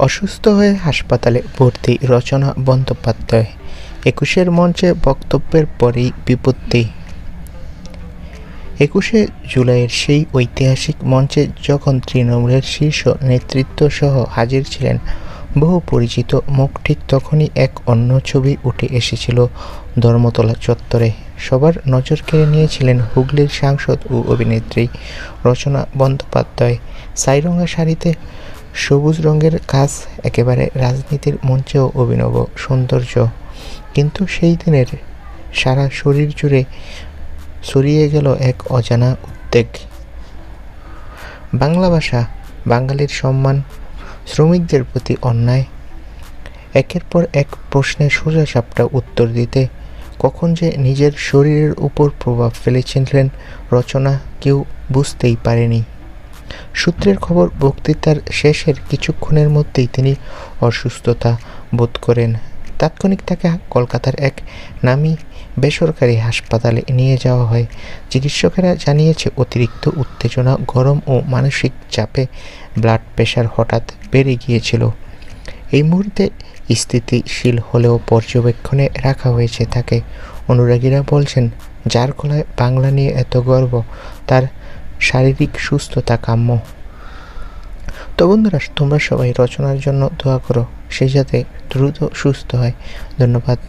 অসুস্থ হয়ে হাসপাতালে ভর্তি রচনা বন্দ্যোপাধ্যায়। ২১-এর মঞ্চে বক্তব্যের পরেই বিপত্তি। ২১শে জুলাইয়ের সেই ঐতিহাসিক মঞ্চে যখন তৃণমূলের শীর্ষ নেতৃত্বসহ হাজির ছিলেন বহু পরিচিত মুখ, ঠিক তখনই এক অন্য ছবি উঠে এসেছিল ধর্মতলা চত্বরে। সবার নজর কেড়ে নিয়েছিলেন হুগলির সাংসদ ও অভিনেত্রী রচনা বন্দ্যোপাধ্যায়। ছাইরঙা শাড়িতে সবুজ রঙের কাজ, একেবারে রাজনীতির মঞ্চেও অভিনব সৌন্দর্য। কিন্তু সেই দিনের সারা শরীর জুড়ে ছড়িয়ে গেল এক অজানা উদ্বেগ। বাংলা ভাষা, বাঙালির সম্মান, শ্রমিকদের প্রতি অন্যায়, একের পর এক প্রশ্নের সোজাসাপটা উত্তর দিতে কখন যে নিজের শরীরের উপর প্রভাব ফেলেছিলেন রচনা, কেউ বুঝতেই পারেনি। সূত্রের খবর, বক্তৃতার শেষের কিছুক্ষণের মধ্যেই তিনি অসুস্থতা বোধ করেন। তাৎক্ষণিক তাকে কলকাতার এক নামী বেসরকারি হাসপাতালে নিয়ে যাওয়া হয়। চিকিৎসকেরা জানিয়েছে, অতিরিক্ত উত্তেজনা, গরম ও মানসিক চাপে ব্লাড প্রেশার হঠাৎ বেড়ে গিয়েছিল। এই মুহূর্তে স্থিতিশীল হলেও পর্যবেক্ষণে রাখা হয়েছে তাকে। অনুরাগীরা বলছেন, যার গলায় বাংলা নিয়ে এত গর্ব, তার শারীরিক সুস্থতা কাম্য। তো বন্ধুরা, তোমরা সবাই রচনার জন্য দোয়া করো, সে যাতে দ্রুত সুস্থ হয়। ধন্যবাদ।